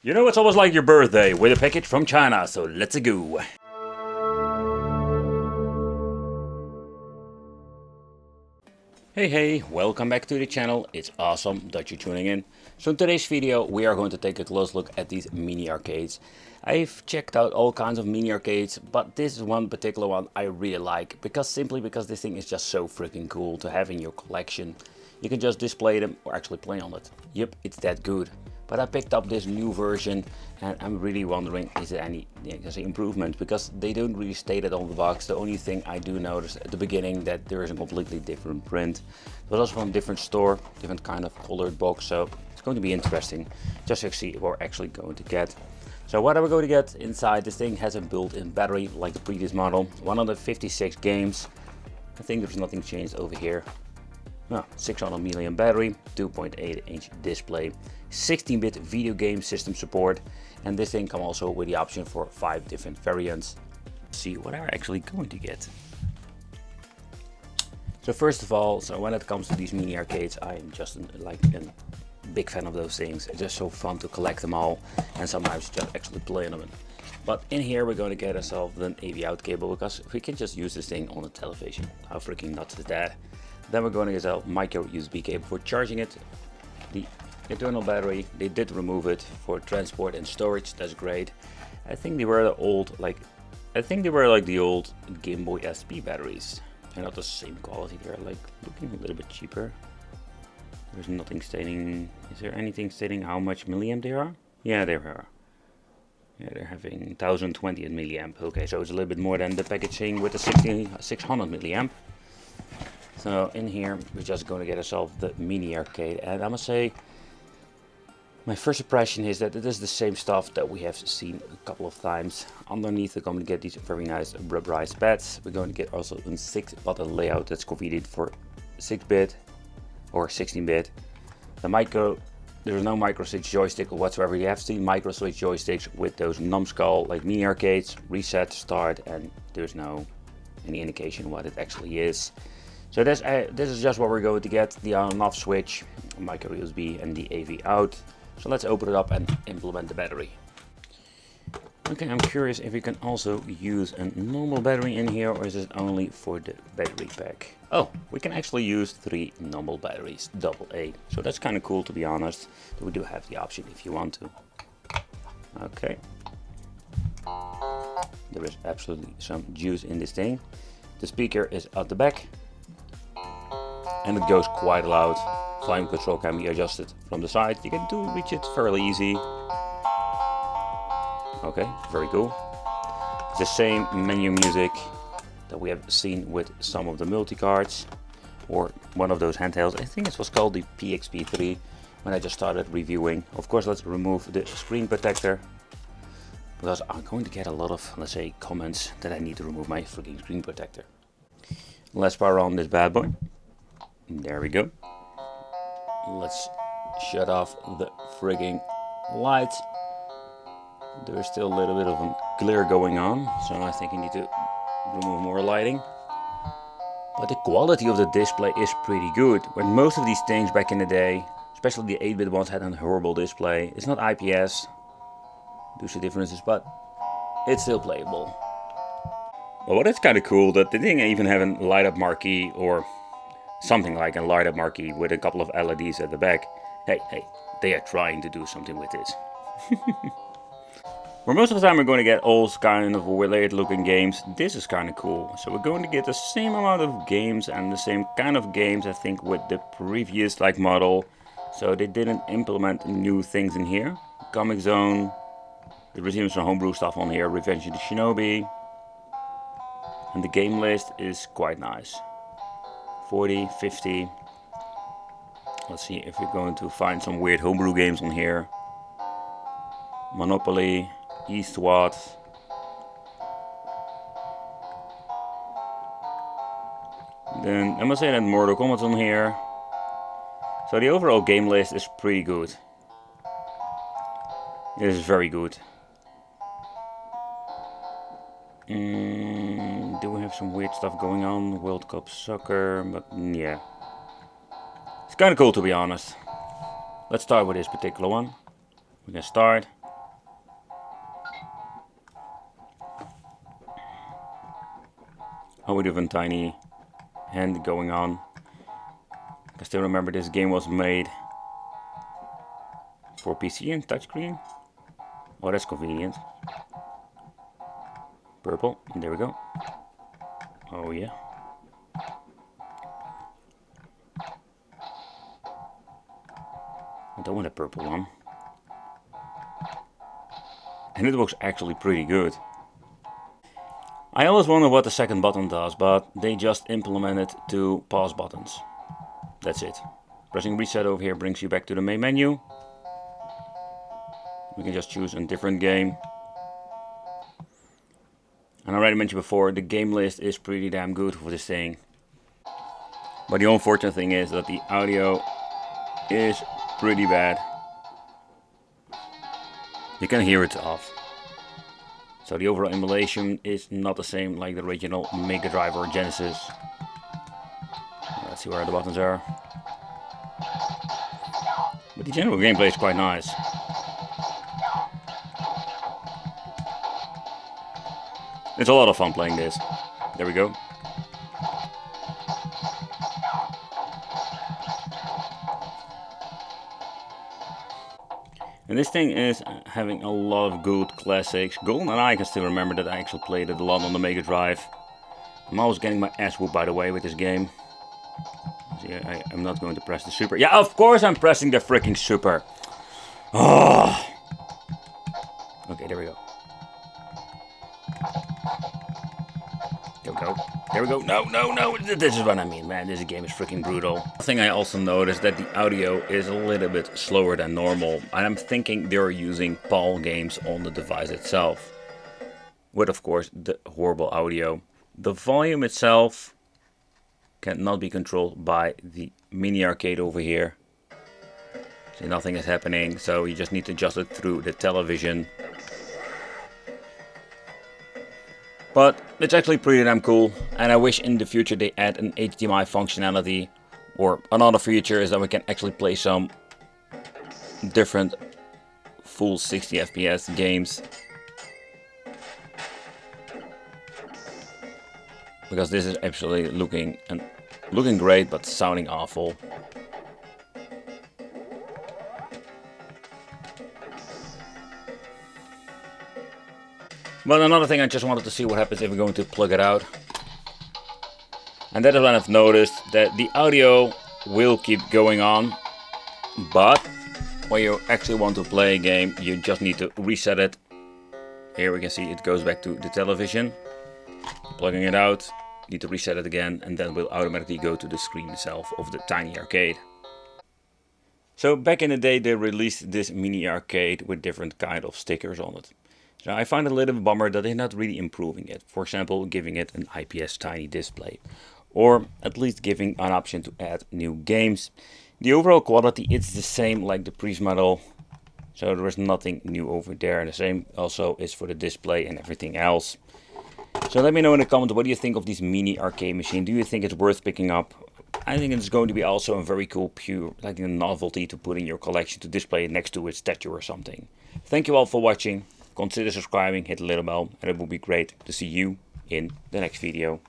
You know, it's almost like your birthday with a package from China, so let's go. Hey, welcome back to the channel. It's awesome that you're tuning in. So in today's video we are going to take a close look at these mini arcades. I've checked out all kinds of mini arcades, but this is one particular one I really like, simply because this thing is just so freaking cool to have in your collection. You can just display them or actually play on it. Yep, it's that good. But I picked up this new version and I'm really wondering, is there any improvement? Because they don't really state it on the box. The only thing I do notice at the beginning that there is a completely different print. It was also from a different store, different kind of colored box. So it's going to be interesting just to see what we're actually going to get. So what are we going to get inside? This thing has a built-in battery like the previous model. 156 games. I think there's nothing changed over here. No, 600 milliamp battery, 2.8 inch display, 16-bit video game system support, and this thing comes also with the option for 5 different variants. Let's see what I'm actually going to get. So first of all, when it comes to these mini arcades, I'm just a big fan of those things. It's just so fun to collect them all and sometimes just actually play on them. But in here we're going to get ourselves an AV out cable because we can just use this thing on the television. How freaking nuts is that? Then we're going to get a micro USB cable for charging it. The internal battery, they did remove it for transport and storage. That's great. I think they were the old, like the old Game Boy SP batteries. They're not the same quality. They're like looking a little bit cheaper. There's nothing stating. Is there anything stating how much milliamp they are? Yeah, they are. Yeah, they're having 1020 milliamp. Okay, so it's a little bit more than the packaging with the 600 milliamp. So in here we're just going to get ourselves the mini arcade, and I must say my first impression is that it is the same stuff that we have seen a couple of times. Underneath we're going to get these very nice rubberized pads. We're going to get also a 6-button layout that's configured for 6-bit or 16-bit. There's no micro switch joystick whatsoever. You have seen micro switch joysticks with those numbskull like mini arcades, reset, start, and there's no any indication what it actually is. So this is just what we're going to get, the on-off switch, micro USB and the AV out. So let's open it up and implement the battery. Okay, I'm curious if we can also use a normal battery in here, or is it only for the battery pack? Oh, we can actually use 3 normal batteries, AA. So that's kind of cool, to be honest. We do have the option if you want to. Okay. There is absolutely some juice in this thing. The speaker is at the back. And it goes quite loud. Volume control can be adjusted from the side. You can reach it fairly easy. Okay, very cool. It's the same menu music that we have seen with some of the multi-cards or one of those handhelds. I think it was called the PXP3 when I just started reviewing. Of course, let's remove the screen protector because I'm going to get a lot of, let's say, comments that I need to remove my freaking screen protector. Let's power on this bad boy. There we go. Let's shut off the frigging lights. There's still a little bit of a glare going on, so I think I need to remove more lighting. But the quality of the display is pretty good. When most of these things back in the day, especially the 8-bit ones, had a horrible display. It's not IPS, there's the differences, but it's still playable. Well, what is kind of cool that the thing even have a light up marquee or something like a light up marquee with a couple of LEDs at the back. Hey, they are trying to do something with this. For most of the time we're going to get all kind of weird looking games. This is kind of cool. So we're going to get the same amount of games and the same kind of games, I think, with the previous model. So they didn't implement new things in here. Comic Zone. There's even some homebrew stuff on here. Revenge of the Shinobi. And the game list is quite nice. 40, 50. Let's see if we're going to find some weird homebrew games on here. Monopoly, Eastward. Then I must say that Mortal Kombat's on here. So the overall game list is pretty good. It is very good. Do we have some weird stuff going on? World Cup Soccer, but yeah. It's kind of cool, to be honest. Let's start with this particular one. We can start. how we do a tiny hand going on. I still remember this game was made for PC and touchscreen. Oh, that's convenient. Purple, and there we go. Oh yeah. I don't want a purple one. And it looks actually pretty good. I always wonder what the second button does, but they just implemented 2 pause buttons. That's it. Pressing reset over here brings you back to the main menu. We can just choose a different game. And I already mentioned before, the game list is pretty damn good for this thing. But the unfortunate thing is that the audio is pretty bad. You can hear it's off. So the overall emulation is not the same like the original Mega Drive or Genesis. Let's see where the buttons are. But the general gameplay is quite nice. It's a lot of fun playing this. There we go. And this thing is having a lot of good classics. GoldenEye, I can still remember that I actually played it a lot on the Mega Drive. I'm always getting my ass whooped, by the way, with this game. See, I'm not going to press the super. Yeah, of course I'm pressing the freaking super. Oh. Okay, there we go. There we go. There we go. No, no, no. This is what I mean, man. This game is freaking brutal. One thing I also noticed that the audio is a little bit slower than normal. And I'm thinking they're using PAL games on the device itself. With, of course, the horrible audio. The volume itself cannot be controlled by the mini arcade over here. See, nothing is happening. So you just need to adjust it through the television. But it's actually pretty damn cool, and I wish in the future they add an HDMI functionality, or another feature is that we can actually play some different full 60 FPS games. Because this is actually looking great, but sounding awful. But another thing, I just wanted to see what happens if we're going to plug it out. And that is when I've noticed that the audio will keep going on. But when you actually want to play a game, you just need to reset it. Here we can see it goes back to the television. Plugging it out, need to reset it again, and then we'll automatically go to the screen itself of the tiny arcade. So back in the day they released this mini arcade with different kind of stickers on it. So I find it a little bit bummer that they're not really improving it. For example, giving it an IPS tiny display. Or at least giving an option to add new games. The overall quality is the same like the previous model. So there is nothing new over there. And the same also is for the display and everything else. So let me know in the comments, what do you think of this mini arcade machine? Do you think it's worth picking up? I think it's going to be also a very cool, pure, like a novelty to put in your collection, to display it next to its statue or something. Thank you all for watching. Consider subscribing, hit the little bell, and it would be great to see you in the next video.